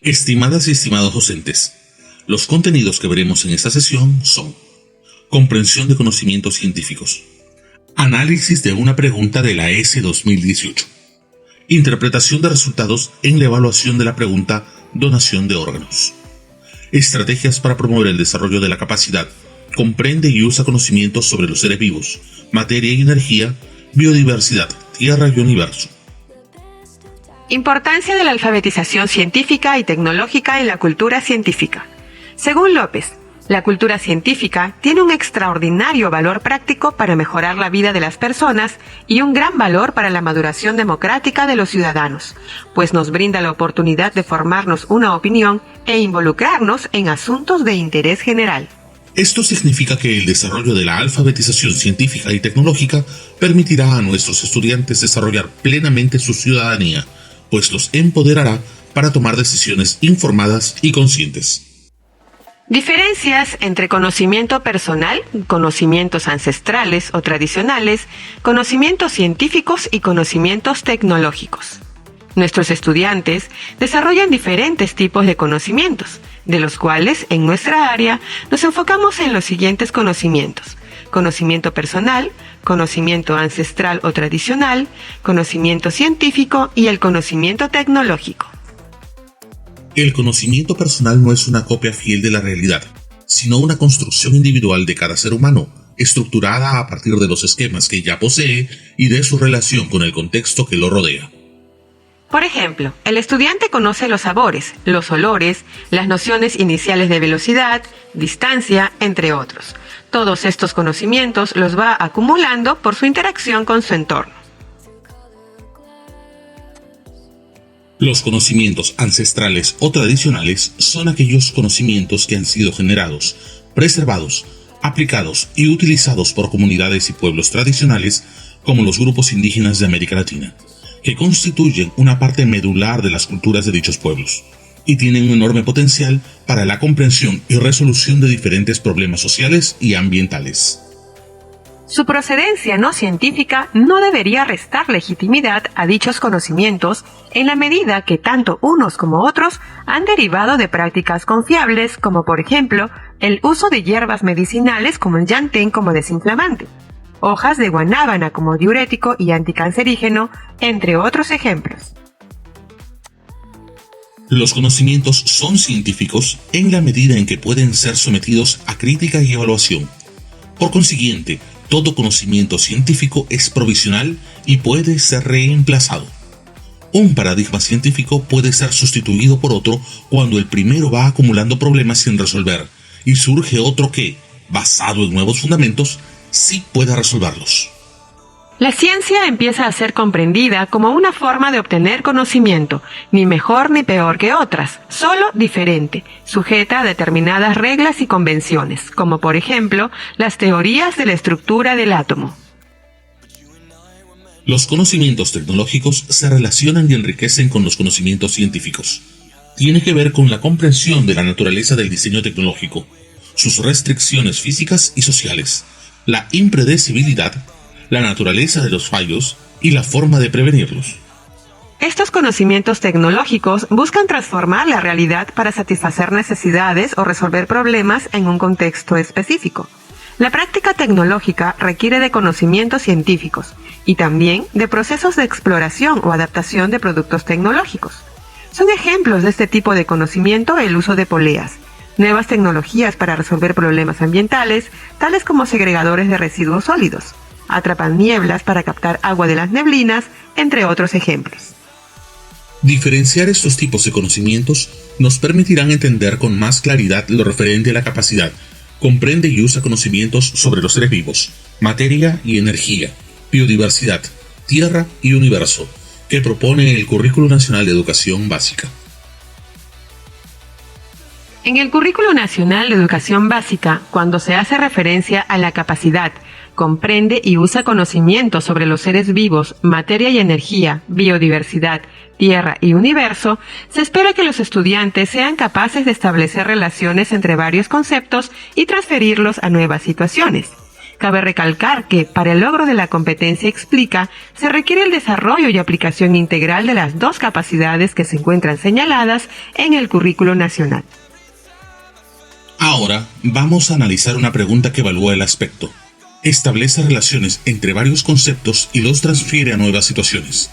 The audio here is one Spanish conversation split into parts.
Estimadas y estimados docentes, los contenidos que veremos en esta sesión son: comprensión de conocimientos científicos, análisis de una pregunta de la ESE 2018, interpretación de resultados en la evaluación de la pregunta donación de órganos, estrategias para promover el desarrollo de la capacidad, comprende y usa conocimientos sobre los seres vivos, materia y energía, biodiversidad, tierra y universo. Importancia de la alfabetización científica y tecnológica en la cultura científica. Según López, la cultura científica tiene un extraordinario valor práctico para mejorar la vida de las personas y un gran valor para la maduración democrática de los ciudadanos, pues nos brinda la oportunidad de formarnos una opinión e involucrarnos en asuntos de interés general. Esto significa que el desarrollo de la alfabetización científica y tecnológica permitirá a nuestros estudiantes desarrollar plenamente su ciudadanía, pues los empoderará para tomar decisiones informadas y conscientes. Diferencias entre conocimiento personal, conocimientos ancestrales o tradicionales, conocimientos científicos y conocimientos tecnológicos. Nuestros estudiantes desarrollan diferentes tipos de conocimientos, de los cuales en nuestra área nos enfocamos en los siguientes conocimientos: conocimiento personal, conocimiento ancestral o tradicional, conocimiento científico y el conocimiento tecnológico. El conocimiento personal no es una copia fiel de la realidad, sino una construcción individual de cada ser humano, estructurada a partir de los esquemas que ya posee y de su relación con el contexto que lo rodea. Por ejemplo, el estudiante conoce los sabores, los olores, las nociones iniciales de velocidad, distancia, entre otros. Todos estos conocimientos los va acumulando por su interacción con su entorno. Los conocimientos ancestrales o tradicionales son aquellos conocimientos que han sido generados, preservados, aplicados y utilizados por comunidades y pueblos tradicionales como los grupos indígenas de América Latina, que constituyen una parte medular de las culturas de dichos pueblos y tienen un enorme potencial para la comprensión y resolución de diferentes problemas sociales y ambientales. Su procedencia no científica no debería restar legitimidad a dichos conocimientos en la medida que tanto unos como otros han derivado de prácticas confiables, como por ejemplo el uso de hierbas medicinales como el yantén como desinflamante, hojas de guanábana como diurético y anticancerígeno, entre otros ejemplos. Los conocimientos son científicos en la medida en que pueden ser sometidos a crítica y evaluación. Por consiguiente, todo conocimiento científico es provisional y puede ser reemplazado. Un paradigma científico puede ser sustituido por otro cuando el primero va acumulando problemas sin resolver y surge otro que, basado en nuevos fundamentos, sí puede resolverlos. La ciencia empieza a ser comprendida como una forma de obtener conocimiento, ni mejor ni peor que otras, solo diferente, sujeta a determinadas reglas y convenciones, como por ejemplo las teorías de la estructura del átomo. Los conocimientos tecnológicos se relacionan y enriquecen con los conocimientos científicos. Tiene que ver con la comprensión de la naturaleza del diseño tecnológico, sus restricciones físicas y sociales, la impredecibilidad, la naturaleza de los fallos y la forma de prevenirlos. Estos conocimientos tecnológicos buscan transformar la realidad para satisfacer necesidades o resolver problemas en un contexto específico. La práctica tecnológica requiere de conocimientos científicos y también de procesos de exploración o adaptación de productos tecnológicos. Son ejemplos de este tipo de conocimiento el uso de poleas, nuevas tecnologías para resolver problemas ambientales, tales como segregadores de residuos sólidos, atrapanieblas para captar agua de las neblinas, entre otros ejemplos. Diferenciar estos tipos de conocimientos nos permitirán entender con más claridad lo referente a la capacidad. Comprende y usa conocimientos sobre los seres vivos, materia y energía, biodiversidad, tierra y universo, que propone el Currículo Nacional de Educación Básica. En el Currículo Nacional de Educación Básica, cuando se hace referencia a la capacidad, comprende y usa conocimientos sobre los seres vivos, materia y energía, biodiversidad, tierra y universo, se espera que los estudiantes sean capaces de establecer relaciones entre varios conceptos y transferirlos a nuevas situaciones. Cabe recalcar que, para el logro de la competencia explica, se requiere el desarrollo y aplicación integral de las dos capacidades que se encuentran señaladas en el currículo nacional. Ahora vamos a analizar una pregunta que evalúa el aspecto. Establece relaciones entre varios conceptos y los transfiere a nuevas situaciones.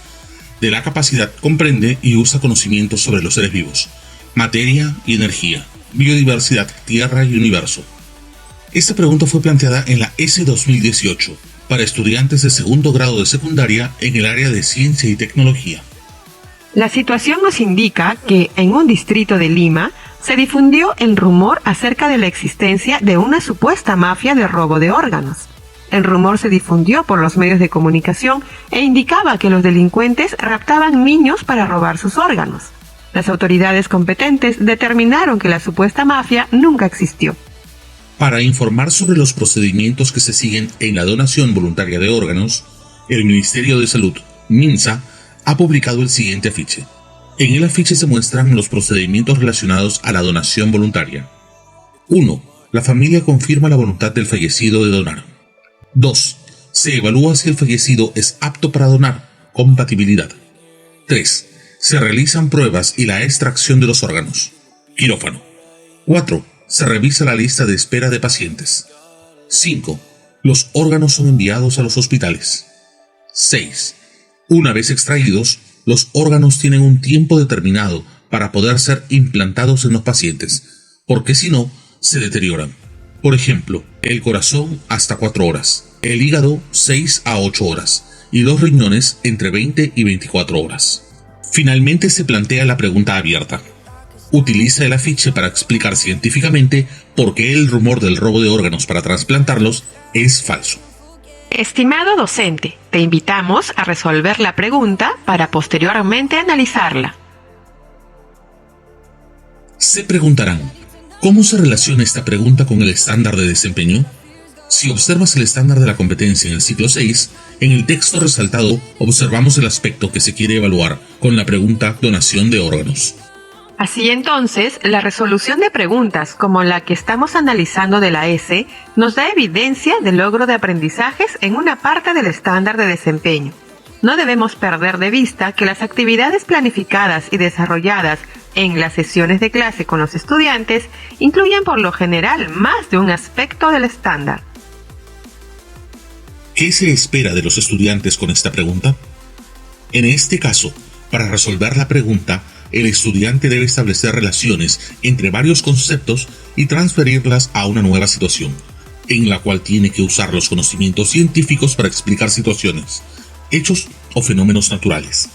De la capacidad comprende y usa conocimientos sobre los seres vivos, materia y energía, biodiversidad, tierra y universo. Esta pregunta fue planteada en la S 2018 para estudiantes de segundo grado de secundaria en el área de ciencia y tecnología. La situación nos indica que en un distrito de Lima se difundió el rumor acerca de la existencia de una supuesta mafia de robo de órganos. El rumor se difundió por los medios de comunicación e indicaba que los delincuentes raptaban niños para robar sus órganos. Las autoridades competentes determinaron que la supuesta mafia nunca existió. Para informar sobre los procedimientos que se siguen en la donación voluntaria de órganos, el Ministerio de Salud, MINSA, ha publicado el siguiente afiche. En el afiche se muestran los procedimientos relacionados a la donación voluntaria. 1. La familia confirma la voluntad del fallecido de donar. 2. Se evalúa si el fallecido es apto para donar. Compatibilidad. 3. Se realizan pruebas y la extracción de los órganos. Quirófano. 4. Se revisa la lista de espera de pacientes. 5. Los órganos son enviados a los hospitales. 6. Una vez extraídos, los órganos tienen un tiempo determinado para poder ser implantados en los pacientes, porque si no, se deterioran. Por ejemplo, el corazón hasta 4 horas, el hígado 6 a 8 horas y los riñones entre 20 y 24 horas. Finalmente se plantea la pregunta abierta. Utiliza el afiche para explicar científicamente por qué el rumor del robo de órganos para trasplantarlos es falso. Estimado docente, te invitamos a resolver la pregunta para posteriormente analizarla. Se preguntarán, ¿cómo se relaciona esta pregunta con el estándar de desempeño? Si observas el estándar de la competencia en el ciclo 6, en el texto resaltado observamos el aspecto que se quiere evaluar con la pregunta donación de órganos. Así entonces, la resolución de preguntas como la que estamos analizando de la S nos da evidencia del logro de aprendizajes en una parte del estándar de desempeño. No debemos perder de vista que las actividades planificadas y desarrolladas en las sesiones de clase con los estudiantes incluyen por lo general más de un aspecto del estándar. ¿Qué se espera de los estudiantes con esta pregunta? En este caso, para resolver la pregunta, el estudiante debe establecer relaciones entre varios conceptos y transferirlas a una nueva situación, en la cual tiene que usar los conocimientos científicos para explicar situaciones, hechos o fenómenos naturales.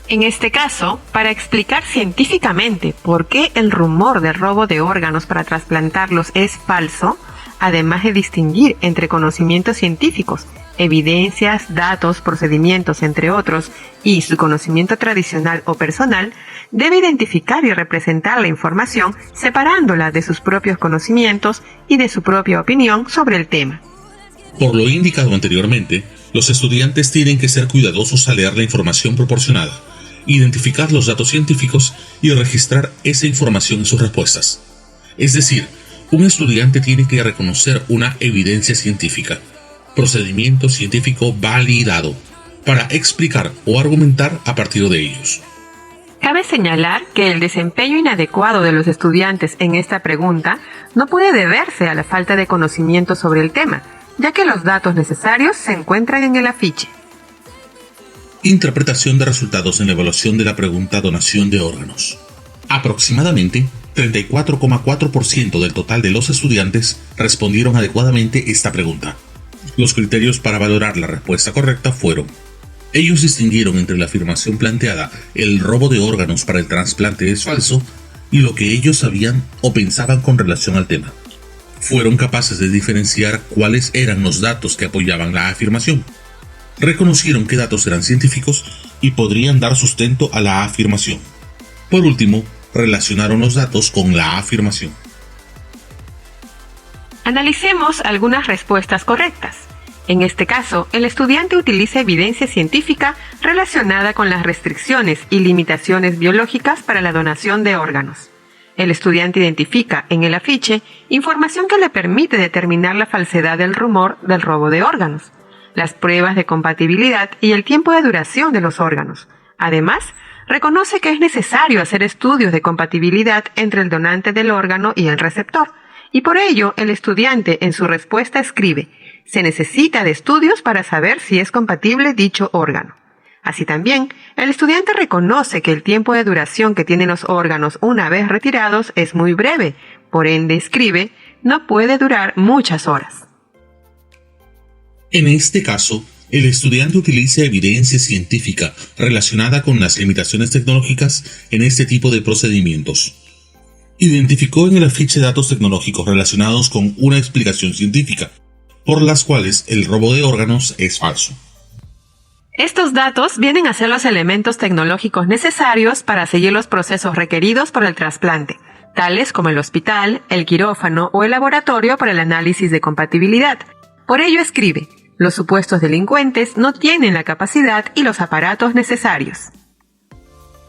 En este caso, para explicar científicamente por qué el rumor del robo de órganos para trasplantarlos es falso, además de distinguir entre conocimientos científicos, evidencias, datos, procedimientos, entre otros, y su conocimiento tradicional o personal, debe identificar y representar la información separándola de sus propios conocimientos y de su propia opinión sobre el tema. Por lo indicado anteriormente, los estudiantes tienen que ser cuidadosos al leer la información proporcionada, identificar los datos científicos y registrar esa información en sus respuestas. Es decir, un estudiante tiene que reconocer una evidencia científica, procedimiento científico validado, para explicar o argumentar a partir de ellos. Cabe señalar que el desempeño inadecuado de los estudiantes en esta pregunta no puede deberse a la falta de conocimiento sobre el tema, ya que los datos necesarios se encuentran en el afiche. Interpretación de resultados en la evaluación de la pregunta donación de órganos. Aproximadamente 34,4% del total de los estudiantes respondieron adecuadamente esta pregunta. Los criterios para valorar la respuesta correcta fueron: ellos distinguieron entre la afirmación planteada, el robo de órganos para el trasplante es falso, y lo que ellos sabían o pensaban con relación al tema. Fueron capaces de diferenciar cuáles eran los datos que apoyaban la afirmación. Reconocieron qué datos eran científicos y podrían dar sustento a la afirmación. Por último, relacionaron los datos con la afirmación. Analicemos algunas respuestas correctas. En este caso, el estudiante utiliza evidencia científica relacionada con las restricciones y limitaciones biológicas para la donación de órganos. El estudiante identifica en el afiche información que le permite determinar la falsedad del rumor del robo de órganos, las pruebas de compatibilidad y el tiempo de duración de los órganos. Además, reconoce que es necesario hacer estudios de compatibilidad entre el donante del órgano y el receptor, y por ello el estudiante en su respuesta escribe: se necesita de estudios para saber si es compatible dicho órgano. Así también, el estudiante reconoce que el tiempo de duración que tienen los órganos una vez retirados es muy breve, por ende escribe: no puede durar muchas horas. En este caso, el estudiante utiliza evidencia científica relacionada con las limitaciones tecnológicas en este tipo de procedimientos. Identificó en el afiche datos tecnológicos relacionados con una explicación científica, por las cuales el robo de órganos es falso. Estos datos vienen a ser los elementos tecnológicos necesarios para seguir los procesos requeridos por el trasplante, tales como el hospital, el quirófano o el laboratorio para el análisis de compatibilidad. Por ello escribe: los supuestos delincuentes no tienen la capacidad y los aparatos necesarios.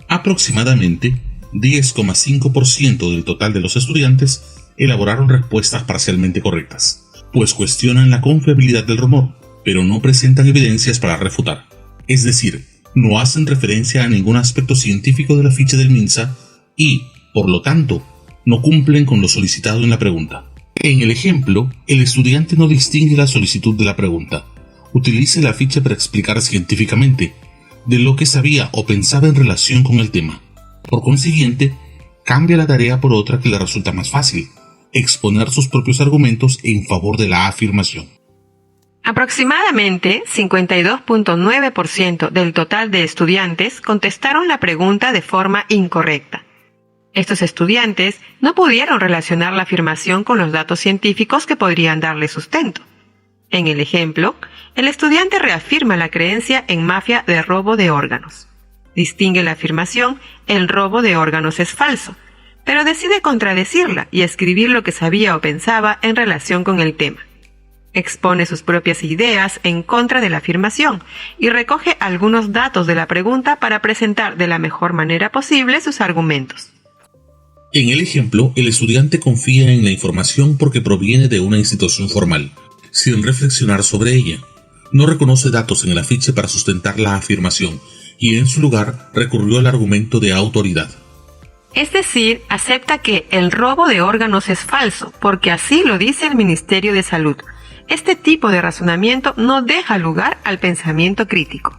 Aproximadamente 10,5% del total de los estudiantes elaboraron respuestas parcialmente correctas, pues cuestionan la confiabilidad del rumor, pero no presentan evidencias para refutar. Es decir, no hacen referencia a ningún aspecto científico de la ficha del MINSA y, por lo tanto, no cumplen con lo solicitado en la pregunta. En el ejemplo, el estudiante no distingue la solicitud de la pregunta. Utiliza la ficha para explicar científicamente de lo que sabía o pensaba en relación con el tema. Por consiguiente, cambia la tarea por otra que le resulta más fácil: exponer sus propios argumentos en favor de la afirmación. Aproximadamente 52.9% del total de estudiantes contestaron la pregunta de forma incorrecta. Estos estudiantes no pudieron relacionar la afirmación con los datos científicos que podrían darle sustento. En el ejemplo, el estudiante reafirma la creencia en mafia de robo de órganos. Distingue la afirmación: el robo de órganos es falso, pero decide contradecirla y escribir lo que sabía o pensaba en relación con el tema. Expone sus propias ideas en contra de la afirmación y recoge algunos datos de la pregunta para presentar de la mejor manera posible sus argumentos. En el ejemplo, el estudiante confía en la información porque proviene de una institución formal, sin reflexionar sobre ella. No reconoce datos en el afiche para sustentar la afirmación y en su lugar recurrió al argumento de autoridad. Es decir, acepta que el robo de órganos es falso porque así lo dice el Ministerio de Salud. Este tipo de razonamiento no deja lugar al pensamiento crítico.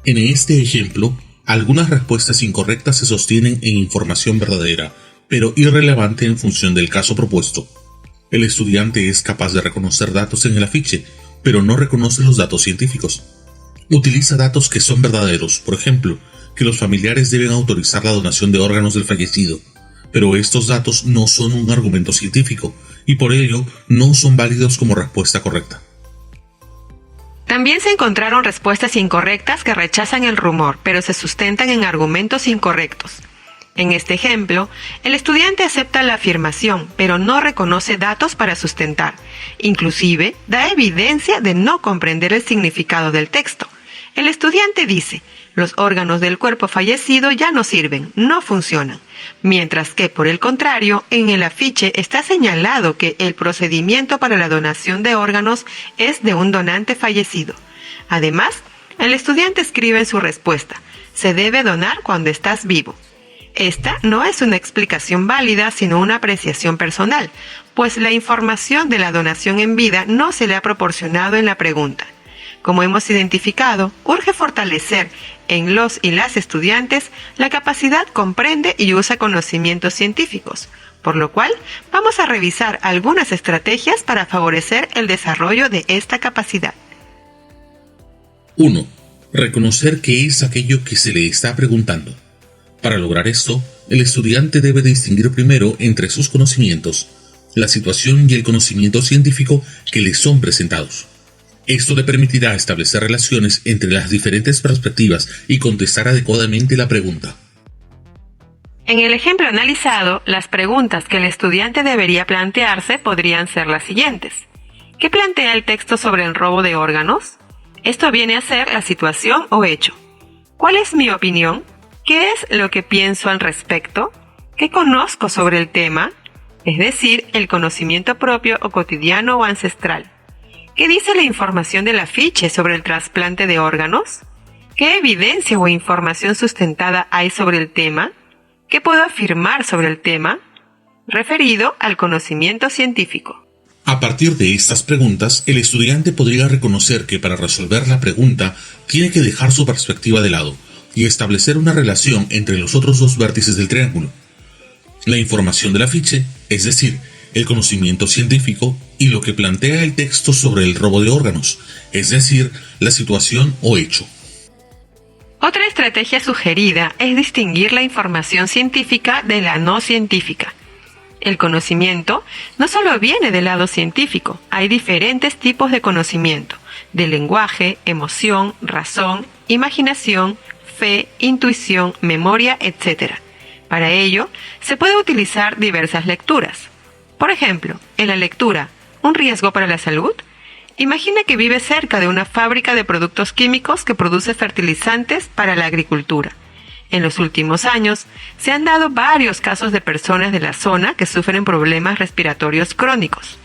En este ejemplo, algunas respuestas incorrectas se sostienen en información verdadera, pero irrelevante en función del caso propuesto. El estudiante es capaz de reconocer datos en el afiche, pero no reconoce los datos científicos. Utiliza datos que son verdaderos, por ejemplo, que los familiares deben autorizar la donación de órganos del fallecido, pero estos datos no son un argumento científico, y por ello no son válidos como respuesta correcta. También se encontraron respuestas incorrectas que rechazan el rumor, pero se sustentan en argumentos incorrectos. En este ejemplo, el estudiante acepta la afirmación, pero no reconoce datos para sustentar. Inclusive, da evidencia de no comprender el significado del texto. El estudiante dice: los órganos del cuerpo fallecido ya no sirven, no funcionan. Mientras que, por el contrario, en el afiche está señalado que el procedimiento para la donación de órganos es de un donante fallecido. Además, el estudiante escribe en su respuesta: se debe donar cuando estás vivo. Esta no es una explicación válida, sino una apreciación personal, pues la información de la donación en vida no se le ha proporcionado en la pregunta. Como hemos identificado, urge fortalecer en los y las estudiantes la capacidad comprende y usa conocimientos científicos, por lo cual vamos a revisar algunas estrategias para favorecer el desarrollo de esta capacidad. 1. Reconocer qué es aquello que se le está preguntando. Para lograr esto, el estudiante debe distinguir primero entre sus conocimientos, la situación y el conocimiento científico que le son presentados. Esto le permitirá establecer relaciones entre las diferentes perspectivas y contestar adecuadamente la pregunta. En el ejemplo analizado, las preguntas que el estudiante debería plantearse podrían ser las siguientes. ¿Qué plantea el texto sobre el robo de órganos? Esto viene a ser la situación o hecho. ¿Cuál es mi opinión? ¿Qué es lo que pienso al respecto? ¿Qué conozco sobre el tema? Es decir, el conocimiento propio o cotidiano o ancestral. ¿Qué dice la información del afiche sobre el trasplante de órganos? ¿Qué evidencia o información sustentada hay sobre el tema? ¿Qué puedo afirmar sobre el tema? Referido al conocimiento científico. A partir de estas preguntas, el estudiante podría reconocer que para resolver la pregunta tiene que dejar su perspectiva de lado y establecer una relación entre los otros dos vértices del triángulo. La información del afiche, es decir, el conocimiento científico, y lo que plantea el texto sobre el robo de órganos, es decir, la situación o hecho. Otra estrategia sugerida es distinguir la información científica de la no científica. El conocimiento no solo viene del lado científico, hay diferentes tipos de conocimiento, de lenguaje, emoción, razón, imaginación, fe, intuición, memoria, etc. Para ello, se puede utilizar diversas lecturas. Por ejemplo, en la lectura ¿Un riesgo para la salud? Imagina que vive cerca de una fábrica de productos químicos que produce fertilizantes para la agricultura. En los últimos años, se han dado varios casos de personas de la zona que sufren problemas respiratorios crónicos.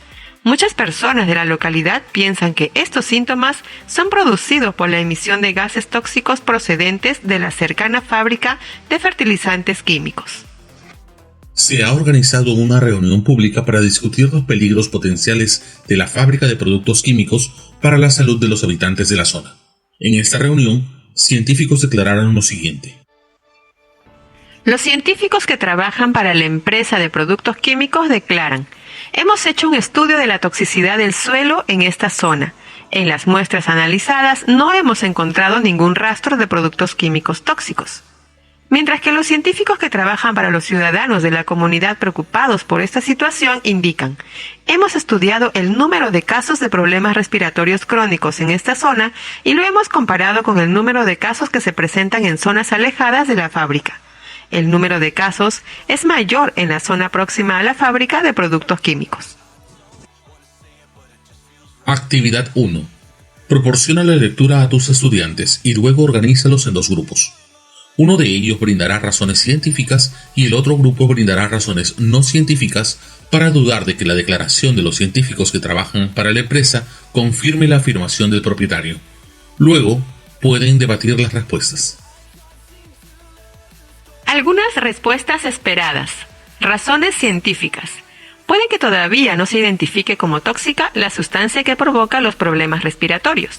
Muchas personas de la localidad piensan que estos síntomas son producidos por la emisión de gases tóxicos procedentes de la cercana fábrica de fertilizantes químicos. Se ha organizado una reunión pública para discutir los peligros potenciales de la fábrica de productos químicos para la salud de los habitantes de la zona. En esta reunión, científicos declararon lo siguiente. Los científicos que trabajan para la empresa de productos químicos declaran: hemos hecho un estudio de la toxicidad del suelo en esta zona. En las muestras analizadas no hemos encontrado ningún rastro de productos químicos tóxicos. Mientras que los científicos que trabajan para los ciudadanos de la comunidad preocupados por esta situación indican: hemos estudiado el número de casos de problemas respiratorios crónicos en esta zona y lo hemos comparado con el número de casos que se presentan en zonas alejadas de la fábrica. El número de casos es mayor en la zona próxima a la fábrica de productos químicos. Actividad 1. Proporciona la lectura a tus estudiantes y luego organízalos en dos grupos. Uno de ellos brindará razones científicas y el otro grupo brindará razones no científicas para dudar de que la declaración de los científicos que trabajan para la empresa confirme la afirmación del propietario. Luego, pueden debatir las respuestas. Algunas respuestas esperadas. Razones científicas. Puede que todavía no se identifique como tóxica la sustancia que provoca los problemas respiratorios.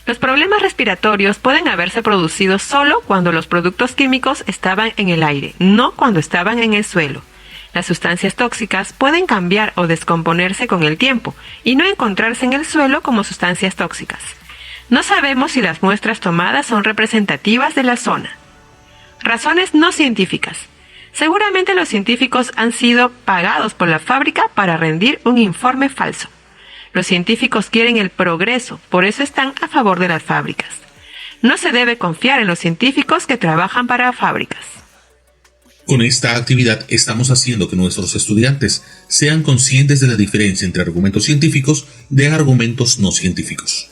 Los problemas respiratorios pueden haberse producido solo cuando los productos químicos estaban en el aire, no cuando estaban en el suelo. Las sustancias tóxicas pueden cambiar o descomponerse con el tiempo y no encontrarse en el suelo como sustancias tóxicas. No sabemos si las muestras tomadas son representativas de la zona. Razones no científicas. Seguramente los científicos han sido pagados por la fábrica para rendir un informe falso. Los científicos quieren el progreso, por eso están a favor de las fábricas. No se debe confiar en los científicos que trabajan para fábricas. Con esta actividad estamos haciendo que nuestros estudiantes sean conscientes de la diferencia entre argumentos científicos de argumentos no científicos.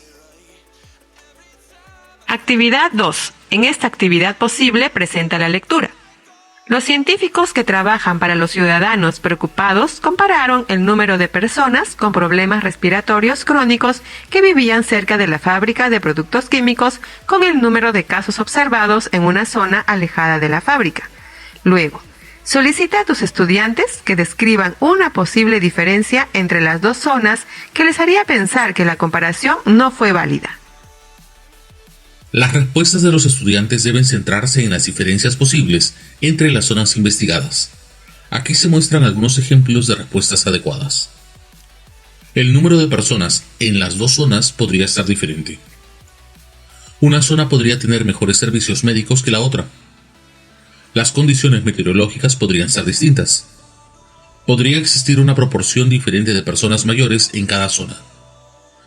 Actividad 2. En esta actividad posible presenta la lectura. Los científicos que trabajan para los ciudadanos preocupados compararon el número de personas con problemas respiratorios crónicos que vivían cerca de la fábrica de productos químicos con el número de casos observados en una zona alejada de la fábrica. Luego, solicita a tus estudiantes que describan una posible diferencia entre las dos zonas que les haría pensar que la comparación no fue válida. Las respuestas de los estudiantes deben centrarse en las diferencias posibles entre las zonas investigadas. Aquí se muestran algunos ejemplos de respuestas adecuadas. El número de personas en las dos zonas podría estar diferente. Una zona podría tener mejores servicios médicos que la otra. Las condiciones meteorológicas podrían ser distintas. Podría existir una proporción diferente de personas mayores en cada zona.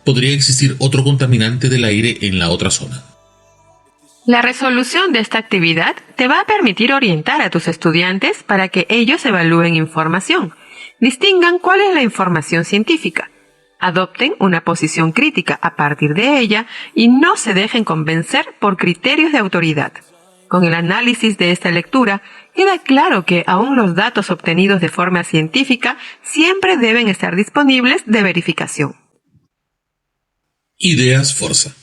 Podría existir otro contaminante del aire en la otra zona. La resolución de esta actividad te va a permitir orientar a tus estudiantes para que ellos evalúen información, distingan cuál es la información científica, adopten una posición crítica a partir de ella y no se dejen convencer por criterios de autoridad. Con el análisis de esta lectura, queda claro que aún los datos obtenidos de forma científica siempre deben estar disponibles de verificación. Ideas Forza.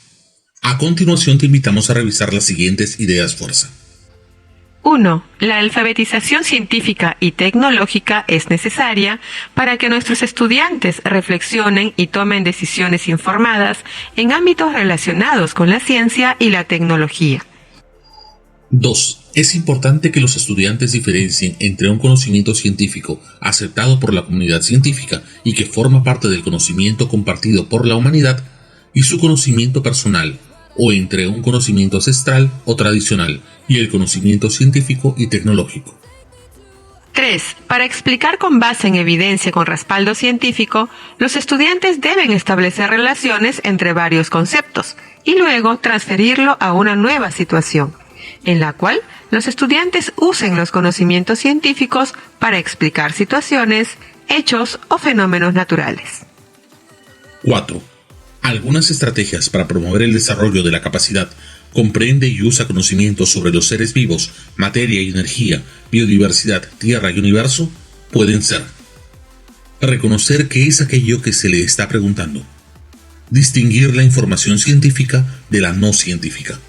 A continuación te invitamos a revisar las siguientes ideas Forza. 1. La alfabetización científica y tecnológica es necesaria para que nuestros estudiantes reflexionen y tomen decisiones informadas en ámbitos relacionados con la ciencia y la tecnología. 2. Es importante que los estudiantes diferencien entre un conocimiento científico aceptado por la comunidad científica y que forma parte del conocimiento compartido por la humanidad y su conocimiento personal, o entre un conocimiento ancestral o tradicional y el conocimiento científico y tecnológico. 3. Para explicar con base en evidencia con respaldo científico, los estudiantes deben establecer relaciones entre varios conceptos y luego transferirlo a una nueva situación, en la cual los estudiantes usen los conocimientos científicos para explicar situaciones, hechos o fenómenos naturales. 4. Algunas estrategias para promover el desarrollo de la capacidad comprende y usa conocimientos sobre los seres vivos, materia y energía, biodiversidad, tierra y universo, pueden ser: reconocer qué es aquello que se le está preguntando, distinguir la información científica de la no científica,